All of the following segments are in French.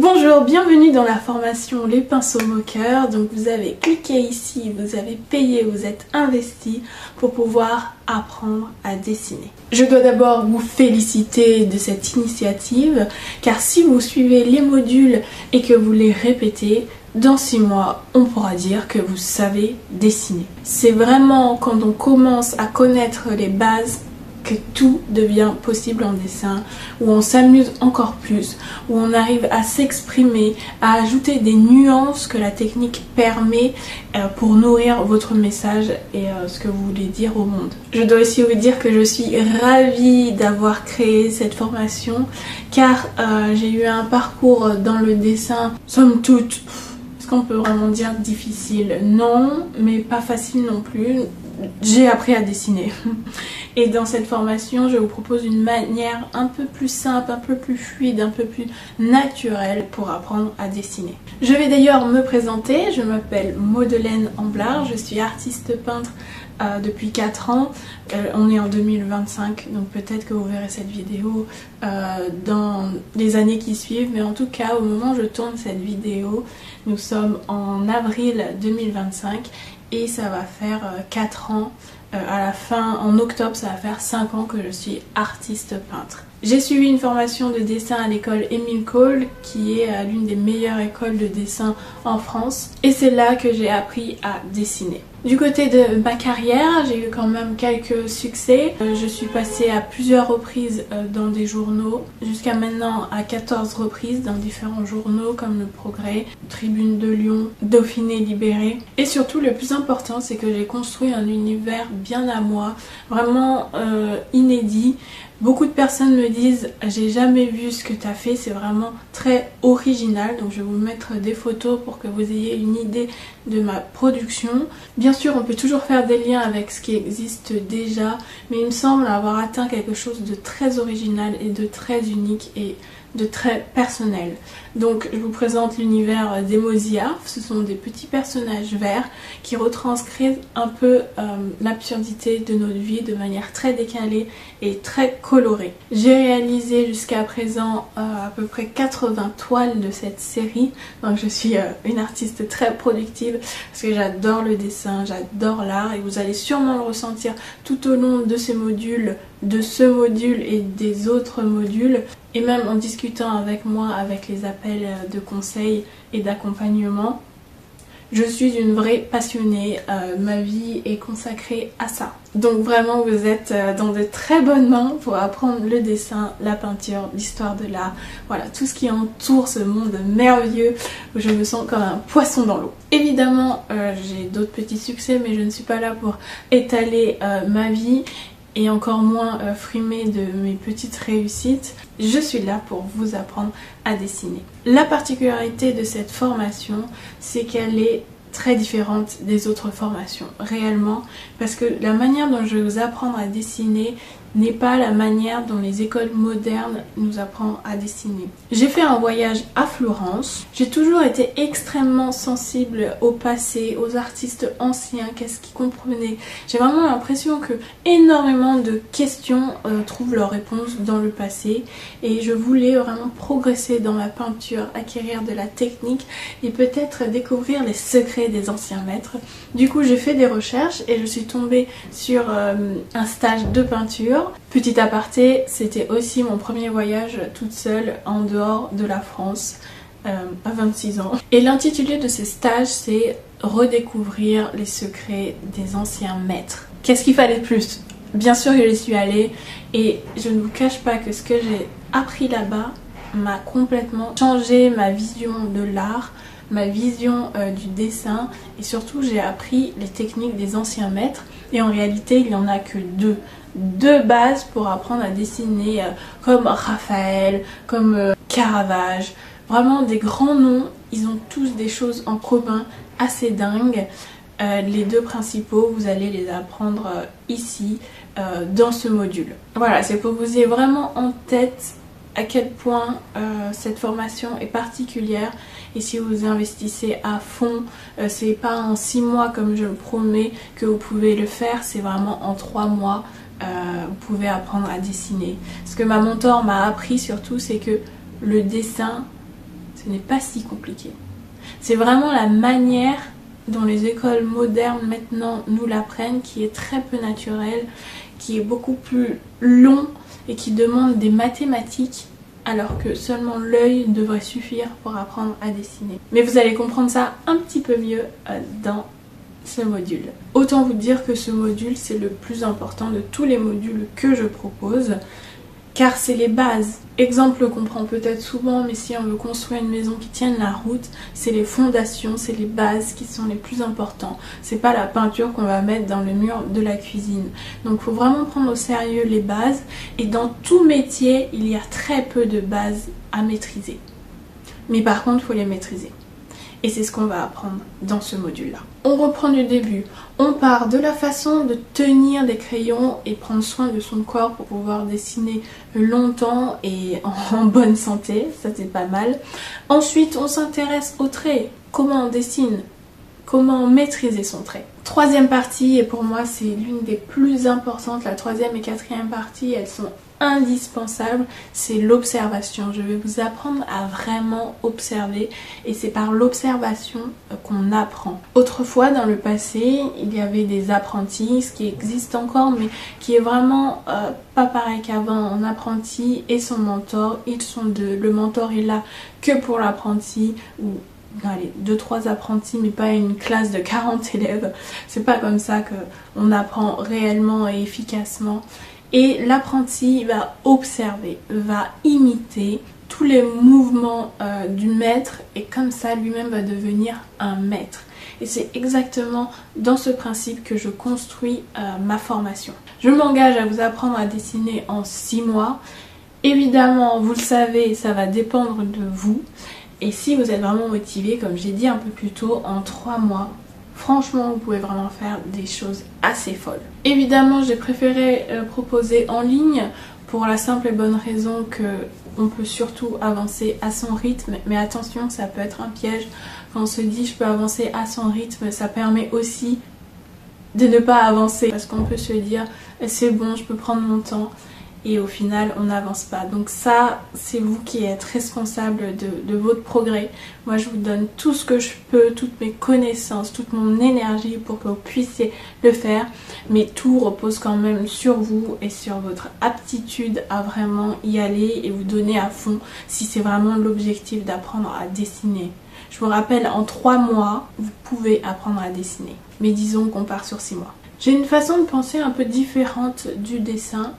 Bonjour, bienvenue dans la formation Les Pinceaux Moqueurs. Donc vous avez cliqué ici, vous avez payé, vous êtes investi pour pouvoir apprendre à dessiner. Je dois d'abord vous féliciter de cette initiative car si vous suivez les modules et que vous les répétez, dans 6 mois, on pourra dire que vous savez dessiner. C'est vraiment quand on commence à connaître les bases que tout devient possible en dessin, où on s'amuse encore plus, où on arrive à s'exprimer, à ajouter des nuances que la technique permet pour nourrir votre message et ce que vous voulez dire au monde. Je dois aussi vous dire que je suis ravie d'avoir créé cette formation car j'ai eu un parcours dans le dessin, somme toute, est-ce qu'on peut vraiment dire difficile? Non, mais pas facile non plus. J'ai appris à dessiner. Et dans cette formation, je vous propose une manière un peu plus simple, un peu plus fluide, un peu plus naturelle pour apprendre à dessiner. Je vais d'ailleurs me présenter, je m'appelle Maudelaine Amblard, je suis artiste peintre depuis 4 ans. On est en 2025, donc peut-être que vous verrez cette vidéo dans les années qui suivent, mais en tout cas au moment où je tourne cette vidéo, nous sommes en avril 2025 et ça va faire 4 ans. À la fin, en octobre, ça va faire 5 ans que je suis artiste peintre. J'ai suivi une formation de dessin à l'école Émile Cole, qui est l'une des meilleures écoles de dessin en France. Et c'est là que j'ai appris à dessiner. Du côté de ma carrière, j'ai eu quand même quelques succès. Je suis passée à plusieurs reprises dans des journaux, jusqu'à maintenant à 14 reprises dans différents journaux comme Le Progrès, Tribune de Lyon, Dauphiné Libéré. Et surtout, le plus important, c'est que j'ai construit un univers bien à moi, vraiment inédit. Beaucoup de personnes me disent j'ai jamais vu ce que tu as fait, c'est vraiment très original. Donc je vais vous mettre des photos pour que vous ayez une idée de ma production. Bien sûr, on peut toujours faire des liens avec ce qui existe déjà, mais il me semble avoir atteint quelque chose de très original et de très unique et de très personnel. Donc je vous présente l'univers des Mozia. Ce sont des petits personnages verts qui retranscrivent un peu l'absurdité de notre vie de manière très décalée et très colorée. J'ai réalisé jusqu'à présent à peu près 80 toiles de cette série, donc je suis une artiste très productive parce que j'adore le dessin, j'adore l'art et vous allez sûrement le ressentir tout au long de ces modules, de ce module et des autres modules, et même en discutant avec moi avec les appels de conseil et d'accompagnement. Je suis une vraie passionnée, ma vie est consacrée à ça. Donc vraiment vous êtes dans de très bonnes mains pour apprendre le dessin, la peinture, l'histoire de l'art, voilà tout ce qui entoure ce monde merveilleux où je me sens comme un poisson dans l'eau. Évidemment j'ai d'autres petits succès mais je ne suis pas là pour étaler ma vie et encore moins frimer de mes petites réussites. Je suis là pour vous apprendre à dessiner. La particularité de cette formation, c'est qu'elle est très différente des autres formations, réellement, parce que la manière dont je vais vous apprendre à dessiner n'est pas la manière dont les écoles modernes nous apprennent à dessiner. J'ai fait un voyage à Florence, j'ai toujours été extrêmement sensible au passé, aux artistes anciens, qu'est-ce qu'ils comprenaient. J'ai vraiment l'impression que énormément de questions trouvent leur réponse dans le passé et je voulais vraiment progresser dans ma peinture, acquérir de la technique et peut-être découvrir les secrets des anciens maîtres. Du coup j'ai fait des recherches et je suis tombée sur un stage de peinture. Petit aparté, c'était aussi mon premier voyage toute seule en dehors de la France à 26 ans. Et l'intitulé de ce stage c'est redécouvrir les secrets des anciens maîtres. Qu'est-ce qu'il fallait de plus? Bien sûr que j'y suis allée et je ne vous cache pas que ce que j'ai appris là-bas m'a complètement changé ma vision de l'art, ma vision du dessin et surtout j'ai appris les techniques des anciens maîtres et en réalité il n'y en a que deux bases pour apprendre à dessiner comme Raphaël, comme Caravage, vraiment des grands noms, ils ont tous des choses en commun assez dingues. Les deux principaux, vous allez les apprendre ici dans ce module. Voilà, c'est pour que vous ayez vraiment en tête à quel point cette formation est particulière et si vous investissez à fond, c'est pas en 6 mois comme je le promets que vous pouvez le faire, c'est vraiment en 3 mois vous pouvez apprendre à dessiner. Ce que ma mentor m'a appris surtout c'est que le dessin c'est ce n'est pas si compliqué. C'est vraiment la manière dont les écoles modernes maintenant nous l'apprennent qui est très peu naturelle, qui est beaucoup plus long et qui demande des mathématiques alors que seulement l'œil devrait suffire pour apprendre à dessiner. Mais vous allez comprendre ça un petit peu mieux dans ce module. Autant vous dire que ce module c'est le plus important de tous les modules que je propose car c'est les bases. Exemple qu'on prend peut-être souvent, mais si on veut construire une maison qui tienne la route, c'est les fondations, c'est les bases qui sont les plus importants. C'est pas la peinture qu'on va mettre dans le mur de la cuisine. Donc il faut vraiment prendre au sérieux les bases et dans tout métier, il y a très peu de bases à maîtriser. Mais par contre, il faut les maîtriser. Et c'est ce qu'on va apprendre dans ce module-là. On reprend du début. On part de la façon de tenir des crayons et prendre soin de son corps pour pouvoir dessiner longtemps et en bonne santé. Ça, c'est pas mal. Ensuite, on s'intéresse aux traits. Comment on dessine? Comment maîtriser son trait? Troisième partie, et pour moi, c'est l'une des plus importantes. La troisième et quatrième partie, elles sont indispensable, c'est l'observation. Je vais vous apprendre à vraiment observer et c'est par l'observation qu'on apprend. Autrefois, dans le passé, il y avait des apprentis, ce qui existe encore, mais qui est vraiment pas pareil qu'avant. Un apprenti et son mentor, ils sont deux. Le mentor est là que pour l'apprenti ou allez, 2-3 apprentis mais pas une classe de 40 élèves. C'est pas comme ça qu'on apprend réellement et efficacement. Et l'apprenti va observer, va imiter tous les mouvements du maître et comme ça lui-même va devenir un maître. Et c'est exactement dans ce principe que je construis ma formation. Je m'engage à vous apprendre à dessiner en 6 mois. Évidemment, vous le savez, ça va dépendre de vous. Et si vous êtes vraiment motivé, comme j'ai dit un peu plus tôt, en 3 mois, franchement, vous pouvez vraiment faire des choses assez folles. Évidemment, j'ai préféré proposer en ligne pour la simple et bonne raison qu'on peut surtout avancer à son rythme. Mais attention, ça peut être un piège. Quand on se dit je peux avancer à son rythme, ça permet aussi de ne pas avancer. Parce qu'on peut se dire c'est bon, je peux prendre mon temps. Et au final on n'avance pas. Donc ça, c'est vous qui êtes responsable de votre progrès. Moi je vous donne tout ce que je peux, toutes mes connaissances, toute mon énergie pour que vous puissiez le faire. Mais tout repose quand même sur vous et sur votre aptitude à vraiment y aller et vous donner à fond si c'est vraiment l'objectif d'apprendre à dessiner. Je vous rappelle, en 3 mois, vous pouvez apprendre à dessiner. Mais disons qu'on part sur 6 mois. J'ai une façon de penser un peu différente du dessin.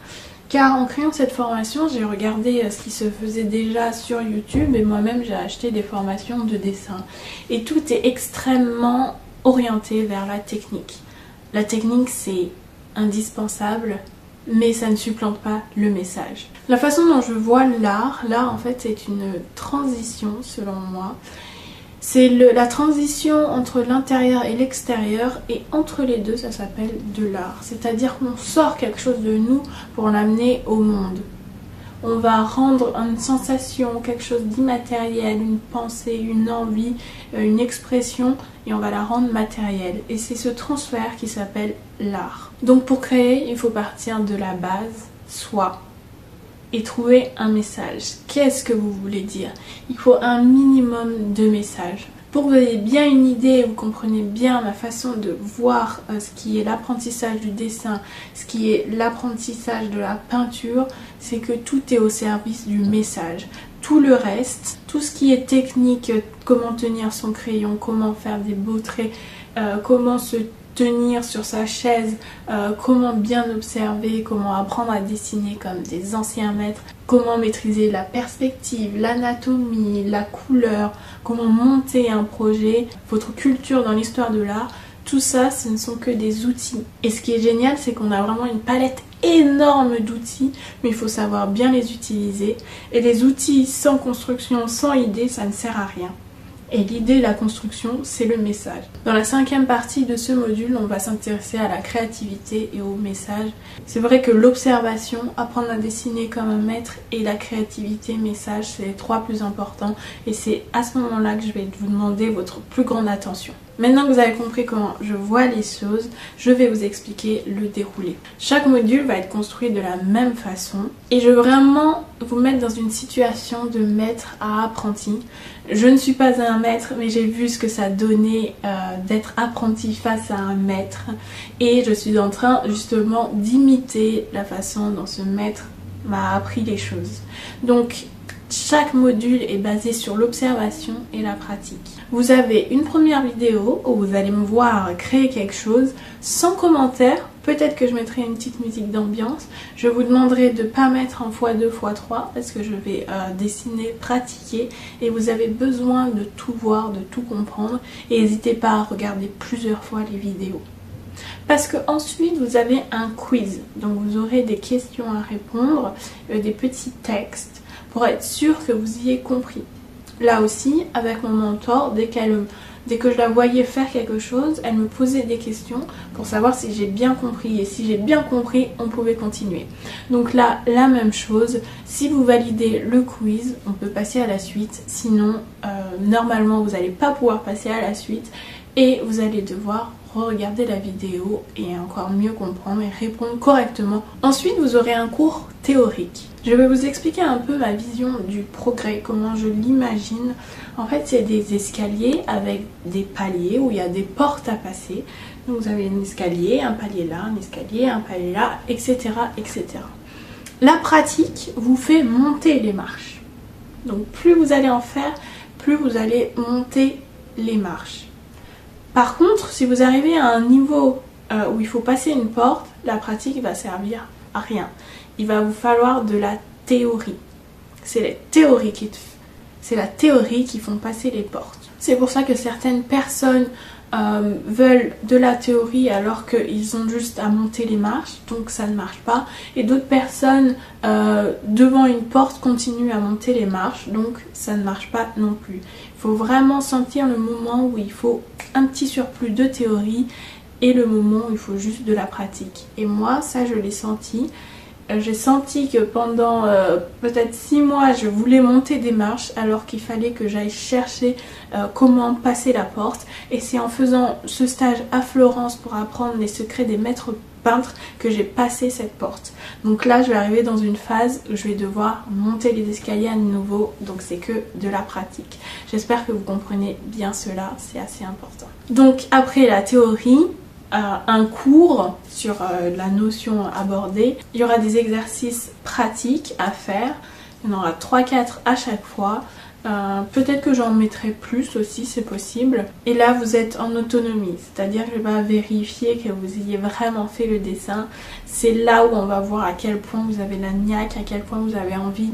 Car en créant cette formation, j'ai regardé ce qui se faisait déjà sur YouTube et moi-même j'ai acheté des formations de dessin. Et tout est extrêmement orienté vers la technique. La technique c'est indispensable, mais ça ne supplante pas le message. La façon dont je vois l'art en fait c'est une transition selon moi. C'est la transition entre l'intérieur et l'extérieur et entre les deux ça s'appelle de l'art. C'est-à-dire qu'on sort quelque chose de nous pour l'amener au monde. On va rendre une sensation, quelque chose d'immatériel, une pensée, une envie, une expression et on va la rendre matérielle. Et c'est ce transfert qui s'appelle l'art. Donc pour créer, il faut partir de la base, soi. Et trouver un message. Qu'est-ce que vous voulez dire? Il faut un minimum de messages. Pour que vous ayez bien une idée, vous comprenez bien ma façon de voir ce qui est l'apprentissage du dessin, ce qui est l'apprentissage de la peinture, c'est que tout est au service du message. Tout le reste, tout ce qui est technique, comment tenir son crayon, comment faire des beaux traits, comment se tenir sur sa chaise, comment bien observer, comment apprendre à dessiner comme des anciens maîtres, comment maîtriser la perspective, l'anatomie, la couleur, comment monter un projet, votre culture dans l'histoire de l'art, tout ça ce ne sont que des outils. Et ce qui est génial c'est qu'on a vraiment une palette énorme d'outils, mais il faut savoir bien les utiliser. Et les outils sans construction, sans idée, ça ne sert à rien. Et l'idée, la construction, c'est le message. Dans la 5e partie de ce module, on va s'intéresser à la créativité et au message. C'est vrai que l'observation, apprendre à dessiner comme un maître et la créativité, message, c'est les 3 plus importants. Et c'est à ce moment-là que je vais vous demander votre plus grande attention. Maintenant que vous avez compris comment je vois les choses, je vais vous expliquer le déroulé. Chaque module va être construit de la même façon et je veux vraiment vous mettre dans une situation de maître à apprenti. Je ne suis pas un maître, mais j'ai vu ce que ça donnait d'être apprenti face à un maître et je suis en train justement d'imiter la façon dont ce maître m'a appris les choses. Donc chaque module est basé sur l'observation et la pratique. Vous avez une première vidéo où vous allez me voir créer quelque chose sans commentaire. Peut-être que je mettrai une petite musique d'ambiance. Je vous demanderai de ne pas mettre en x2, x3 parce que je vais dessiner, pratiquer et vous avez besoin de tout voir, de tout comprendre. Et n'hésitez pas à regarder plusieurs fois les vidéos. Parce que ensuite vous avez un quiz. Donc vous aurez des questions à répondre, des petits textes pour être sûr que vous y ayez compris. Là aussi, avec mon mentor, dès que je la voyais faire quelque chose, elle me posait des questions pour savoir si j'ai bien compris. Et si j'ai bien compris, on pouvait continuer. Donc là, la même chose. Si vous validez le quiz, on peut passer à la suite. Sinon, normalement, vous n'allez pas pouvoir passer à la suite. Et vous allez devoir re-regarder la vidéo et encore mieux comprendre et répondre correctement. Ensuite, vous aurez un cours théorique. Je vais vous expliquer un peu ma vision du progrès, comment je l'imagine. En fait, c'est des escaliers avec des paliers où il y a des portes à passer. Donc vous avez un escalier, un palier là, un escalier, un palier là, etc. etc. La pratique vous fait monter les marches. Donc plus vous allez en faire, plus vous allez monter les marches. Par contre, si vous arrivez à un niveau où il faut passer une porte, la pratique va servir à rien. Il va vous falloir de la théorie. C'est la théorie qui font passer les portes. C'est pour ça que certaines personnes veulent de la théorie alors qu'ils ont juste à monter les marches, donc ça ne marche pas. Et d'autres personnes devant une porte continuent à monter les marches, donc ça ne marche pas non plus. Il faut vraiment sentir le moment où il faut un petit surplus de théorie et le moment où il faut juste de la pratique. Et moi, ça je l'ai senti. J'ai senti que pendant peut-être 6 mois, je voulais monter des marches alors qu'il fallait que j'aille chercher comment passer la porte. Et c'est en faisant ce stage à Florence pour apprendre les secrets des maîtres peintres que j'ai passé cette porte. Donc là, je vais arriver dans une phase où je vais devoir monter les escaliers à nouveau. Donc c'est que de la pratique. J'espère que vous comprenez bien cela, c'est assez important. Donc après la théorie, un cours sur la notion abordée. Il y aura des exercices pratiques à faire. Il y en aura 3-4 à chaque fois. Peut-être que j'en mettrai plus aussi, c'est possible. Et là, vous êtes en autonomie, c'est-à-dire que je vais vérifier que vous ayez vraiment fait le dessin. C'est là où on va voir à quel point vous avez la niaque, à quel point vous avez envie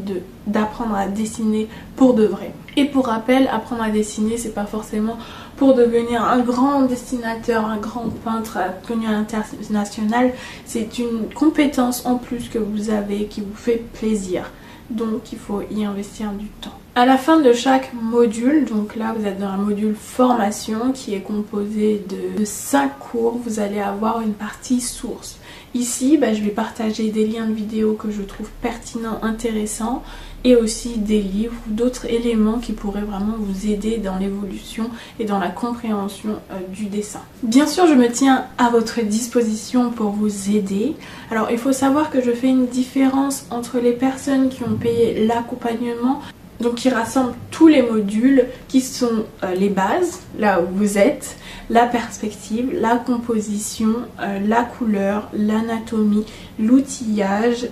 d'apprendre à dessiner pour de vrai. Et pour rappel, apprendre à dessiner, c'est pas forcément pour devenir un grand dessinateur, un grand peintre connu à l'international. C'est une compétence en plus que vous avez qui vous fait plaisir. Donc il faut y investir du temps. À la fin de chaque module, donc là vous êtes dans un module formation qui est composé de 5 cours, vous allez avoir une partie source. Ici, je vais partager des liens de vidéos que je trouve pertinents, intéressants et aussi des livres ou d'autres éléments qui pourraient vraiment vous aider dans l'évolution et dans la compréhension du dessin. Bien sûr, je me tiens à votre disposition pour vous aider. Alors, il faut savoir que je fais une différence entre les personnes qui ont payé l'accompagnement, donc qui rassemble tous les modules qui sont les bases, là où vous êtes, la perspective, la composition, la couleur, l'anatomie, l'outillage,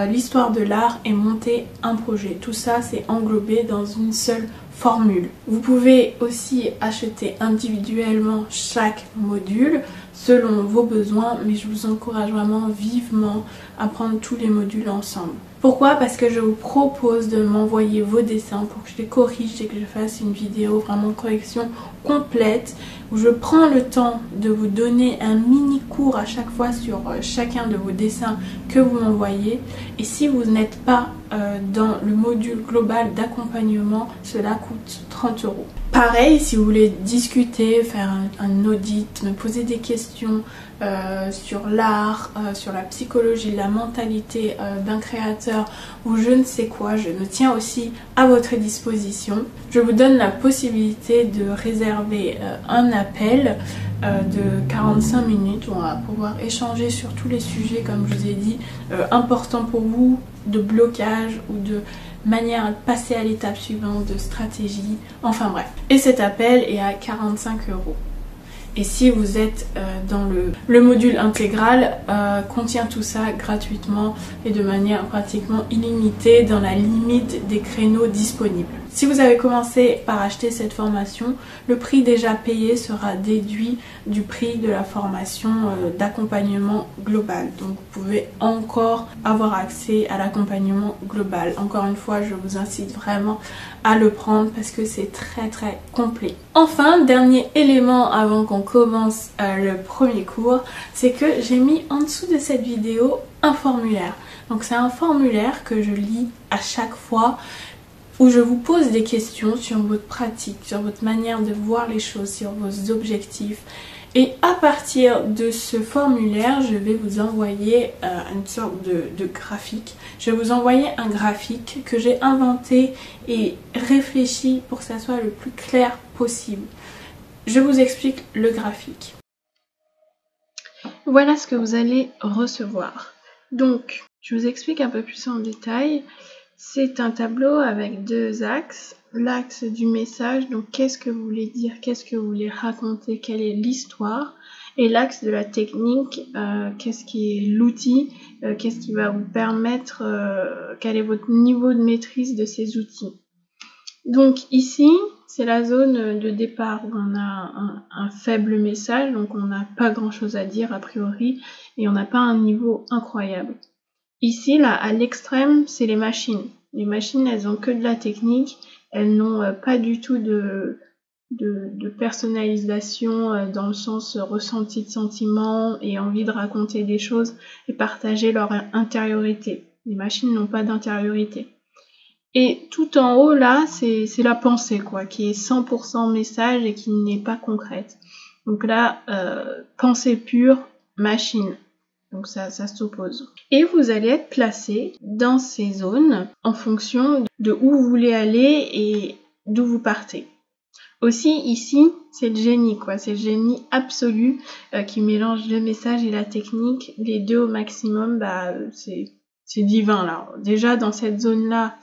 l'histoire de l'art et monter un projet. Tout ça c'est englobé dans une seule formule. Vous pouvez aussi acheter individuellement chaque module selon vos besoins, mais je vous encourage vraiment vivement à prendre tous les modules ensemble. Pourquoi? Parce que je vous propose de m'envoyer vos dessins pour que je les corrige et que je fasse une vidéo vraiment correction complète où je prends le temps de vous donner un mini cours à chaque fois sur chacun de vos dessins que vous m'envoyez. Et si vous n'êtes pas dans le module global d'accompagnement, cela coûte 30 €. Pareil, si vous voulez discuter, faire un audit, me poser des questions sur l'art, sur la psychologie, la mentalité d'un créateur, fournisseur ou je ne sais quoi, je me tiens aussi à votre disposition. Je vous donne la possibilité de réserver un appel de 45 minutes où on va pouvoir échanger sur tous les sujets, comme je vous ai dit, importants pour vous, de blocage ou de manière à passer à l'étape suivante, de stratégie, enfin bref. Et cet appel est à 45 €. Et si vous êtes dans le module intégral, contient tout ça gratuitement et de manière pratiquement illimitée dans la limite des créneaux disponibles. Si vous avez commencé par acheter cette formation, le prix déjà payé sera déduit du prix de la formation d'accompagnement global. Donc vous pouvez encore avoir accès à l'accompagnement global. Encore une fois, je vous incite vraiment à le prendre parce que c'est très très complet. Enfin, dernier élément avant qu'on commence le premier cours, c'est que j'ai mis en dessous de cette vidéo un formulaire. Donc c'est un formulaire que je lis à chaque fois où je vous pose des questions sur votre pratique, sur votre manière de voir les choses, sur vos objectifs. Et à partir de ce formulaire, je vais vous envoyer une sorte de graphique. Je vais vous envoyer un graphique que j'ai inventé et réfléchi pour que ça soit le plus clair possible. Je vous explique le graphique. Voilà ce que vous allez recevoir. Donc, je vous explique un peu plus en détail. C'est un tableau avec deux axes. L'axe du message, donc qu'est-ce que vous voulez dire, qu'est-ce que vous voulez raconter, quelle est l'histoire. Et l'axe de la technique, qu'est-ce qui est l'outil, qu'est-ce qui va vous permettre, quel est votre niveau de maîtrise de ces outils. Donc ici, c'est la zone de départ où on a un faible message, donc on n'a pas grand-chose à dire a priori, et on n'a pas un niveau incroyable. Ici, là, à l'extrême, c'est les machines. Les machines, elles ont que de la technique, elles n'ont pas du tout de personnalisation dans le sens ressenti de sentiments et envie de raconter des choses et partager leur intériorité. Les machines n'ont pas d'intériorité. Et tout en haut, là, c'est la pensée, quoi, qui est 100% message et qui n'est pas concrète. Donc là, pensée pure, machine. Donc ça s'oppose. Et vous allez être placé dans ces zones en fonction de où vous voulez aller et d'où vous partez. Aussi ici, c'est le génie, quoi. C'est le génie absolu qui mélange le message et la technique. Les deux au maximum, bah c'est divin là. Déjà dans cette zone-là,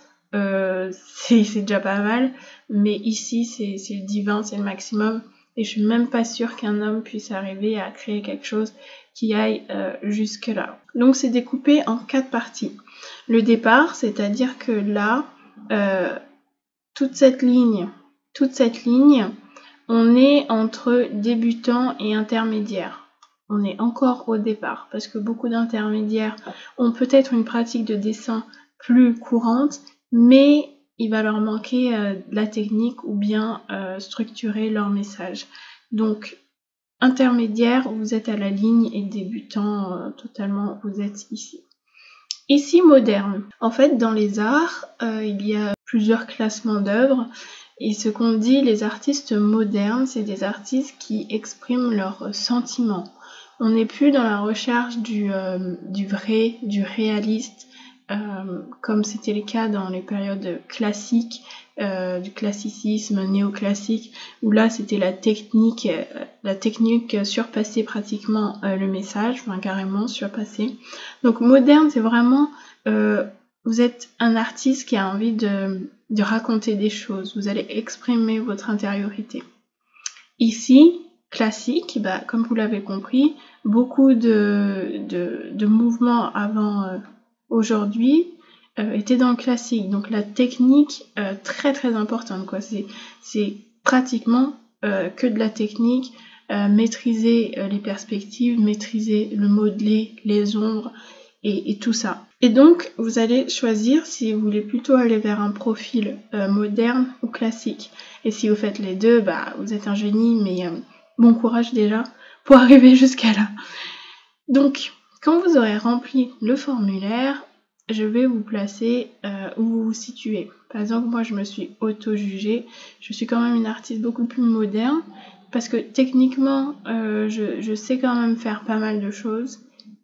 c'est déjà pas mal. Mais ici, c'est le divin, c'est le maximum. Et je suis même pas sûre qu'un homme puisse arriver à créer quelque chose qui aille jusque là. Donc c'est découpé en 4 parties. Le départ, c'est-à-dire que là, toute cette ligne, on est entre débutant et intermédiaire. On est encore au départ parce que beaucoup d'intermédiaires ont peut-être une pratique de dessin plus courante, mais il va leur manquer de la technique ou bien structurer leur message. Donc intermédiaire, vous êtes à la ligne et débutant totalement, vous êtes ici. Ici, moderne. En fait, dans les arts, il y a plusieurs classements d'œuvres et ce qu'on dit, les artistes modernes, c'est des artistes qui expriment leurs sentiments. On n'est plus dans la recherche du vrai, du réaliste, comme c'était le cas dans les périodes classiques, du classicisme, néoclassique, où là c'était la technique surpassait pratiquement le message, enfin carrément surpassé. Donc moderne, c'est vraiment, vous êtes un artiste qui a envie de raconter des choses, vous allez exprimer votre intériorité. Ici, classique, bah, comme vous l'avez compris, beaucoup de mouvements avant aujourd'hui étaient dans le classique. Donc la technique, très très importante, quoi. C'est pratiquement que de la technique, maîtriser les perspectives, maîtriser le modelé, les ombres et tout ça. Et donc, vous allez choisir si vous voulez plutôt aller vers un profil moderne ou classique. Et si vous faites les deux, bah, vous êtes un génie, mais bon courage déjà pour arriver jusqu'à là. Donc, quand vous aurez rempli le formulaire, je vais vous placer où vous vous situez. Par exemple, moi, je me suis auto-jugée. Je suis quand même une artiste beaucoup plus moderne parce que techniquement, je sais quand même faire pas mal de choses,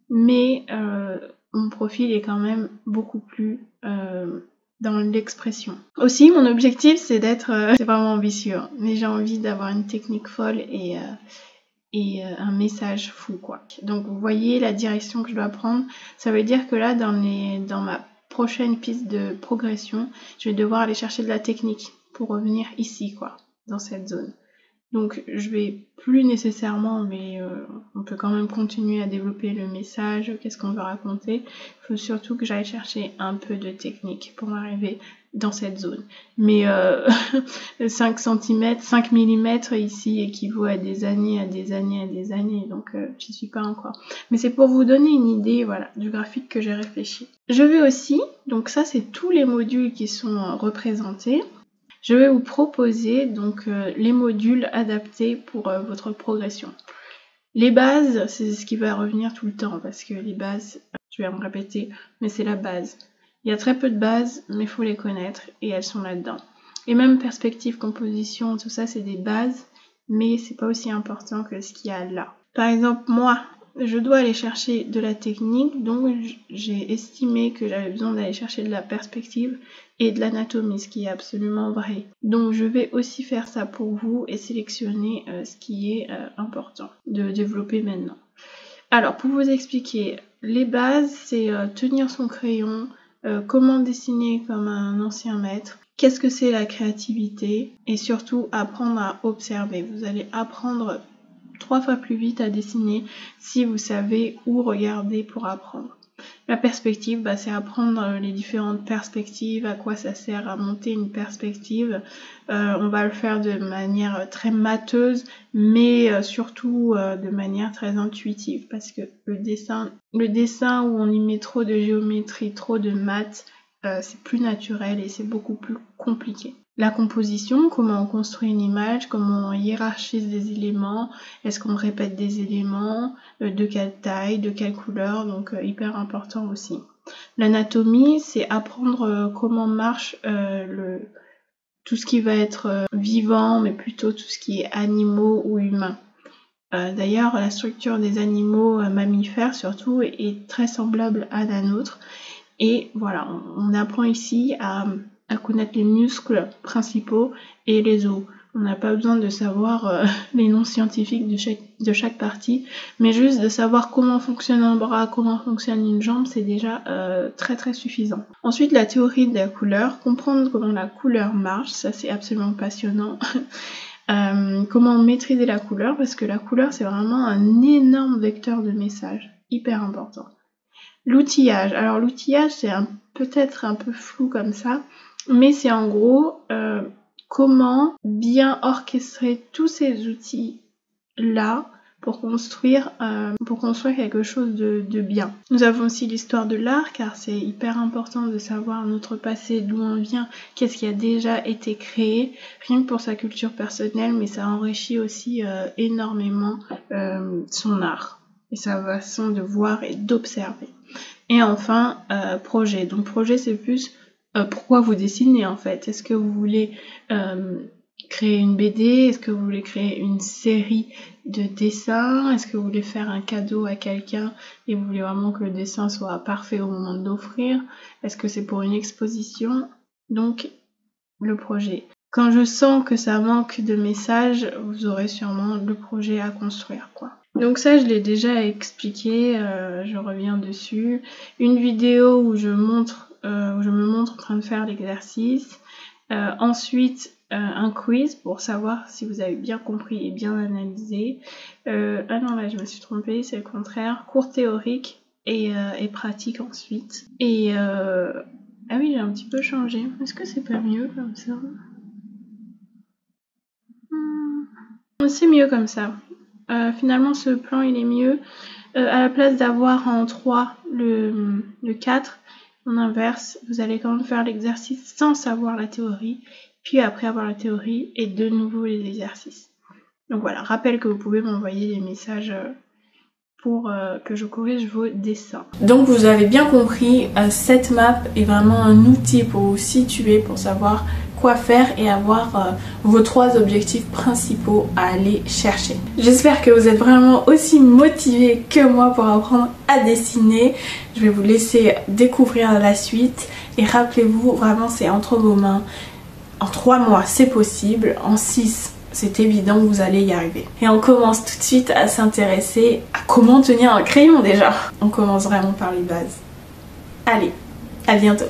mais mon profil est quand même beaucoup plus dans l'expression. Aussi, mon objectif, c'est d'être... c'est vraiment ambitieux, hein, mais j'ai envie d'avoir une technique folle et un message fou, quoi. Donc, vous voyez la direction que je dois prendre. Ça veut dire que là, dans ma prochaine piste de progression, je vais devoir aller chercher de la technique pour revenir ici, quoi, dans cette zone. Donc je vais plus nécessairement, mais on peut quand même continuer à développer le message, qu'est-ce qu'on veut raconter. Il faut surtout que j'aille chercher un peu de technique pour m'arriver dans cette zone. Mais 5 cm, 5 mm ici équivaut à des années, donc j'y suis pas encore. Mais c'est pour vous donner une idée, voilà, du graphique que j'ai réfléchi. Je vais aussi, donc ça c'est tous les modules qui sont représentés. Je vais vous proposer donc les modules adaptés pour votre progression. Les bases, c'est ce qui va revenir tout le temps parce que les bases, je vais me répéter, mais c'est la base. Il y a très peu de bases, mais il faut les connaître et elles sont là-dedans. Et même perspective, composition, tout ça, c'est des bases, mais c'est pas aussi important que ce qu'il y a là. Par exemple, moi, je dois aller chercher de la technique, donc j'ai estimé que j'avais besoin d'aller chercher de la perspective et de l'anatomie, ce qui est absolument vrai. Donc je vais aussi faire ça pour vous et sélectionner ce qui est important de développer maintenant. Alors pour vous expliquer, les bases, c'est tenir son crayon, comment dessiner comme un ancien maître, qu'est-ce que c'est la créativité et surtout apprendre à observer. Vous allez apprendre 3 fois plus vite à dessiner si vous savez où regarder pour apprendre. La perspective, c'est apprendre les différentes perspectives, à quoi ça sert à monter une perspective. On va le faire de manière très mateuse, mais surtout de manière très intuitive, parce que le dessin où on y met trop de géométrie, trop de maths, c'est plus naturel et c'est beaucoup plus compliqué. La composition, comment on construit une image, comment on hiérarchise des éléments, est-ce qu'on répète des éléments, de quelle taille, de quelle couleur, donc hyper important aussi. L'anatomie, c'est apprendre comment marche tout ce qui va être vivant, mais plutôt tout ce qui est animaux ou humains. D'ailleurs, la structure des animaux mammifères surtout est très semblable à la nôtre. Et voilà, on apprend ici à connaître les muscles principaux et les os. On n'a pas besoin de savoir les noms scientifiques de chaque partie, mais juste de savoir comment fonctionne un bras, comment fonctionne une jambe, c'est déjà très très suffisant. Ensuite, la théorie de la couleur, comprendre comment la couleur marche, ça c'est absolument passionnant. Comment maîtriser la couleur, parce que la couleur c'est vraiment un énorme vecteur de message, hyper important. L'outillage, alors l'outillage c'est peut-être un peu flou comme ça, mais c'est en gros comment bien orchestrer tous ces outils-là pour construire quelque chose de bien. Nous avons aussi l'histoire de l'art, car c'est hyper important de savoir notre passé, d'où on vient, qu'est-ce qui a déjà été créé, rien que pour sa culture personnelle, mais ça enrichit aussi énormément son art et sa façon de voir et d'observer. Et enfin, projet. Donc projet, c'est plus pourquoi vous dessinez en fait. Est-ce que vous voulez créer une BD? Est-ce que vous voulez créer une série de dessins? Est-ce que vous voulez faire un cadeau à quelqu'un et vous voulez vraiment que le dessin soit parfait au moment de l'offrir? Est-ce que c'est pour une exposition? Donc, le projet. Quand je sens que ça manque de message, vous aurez sûrement le projet à construire, quoi. Donc ça, je l'ai déjà expliqué, je reviens dessus. Une vidéo où je me montre en train de faire l'exercice. Ensuite, un quiz pour savoir si vous avez bien compris et bien analysé. Ah non, là, je me suis trompée, c'est le contraire. Cours théorique et pratique ensuite. Et ah oui, j'ai un petit peu changé. Est-ce que c'est pas mieux comme ça? C'est mieux comme ça. Finalement, ce plan, il est mieux. À la place d'avoir en 3 le 4, on inverse. Vous allez quand même faire l'exercice sans savoir la théorie, puis après avoir la théorie et de nouveau les exercices. Donc voilà, rappel que vous pouvez m'envoyer des messages pour que je corrige vos dessins. Donc vous avez bien compris, cette map est vraiment un outil pour vous situer, pour savoir quoi faire et avoir vos 3 objectifs principaux à aller chercher. J'espère que vous êtes vraiment aussi motivés que moi pour apprendre à dessiner. Je vais vous laisser découvrir la suite et rappelez-vous, vraiment c'est entre vos mains. En 3 mois c'est possible, en 6 c'est évident que vous allez y arriver. Et on commence tout de suite à s'intéresser à comment tenir un crayon déjà. On commence vraiment par les bases. Allez, à bientôt.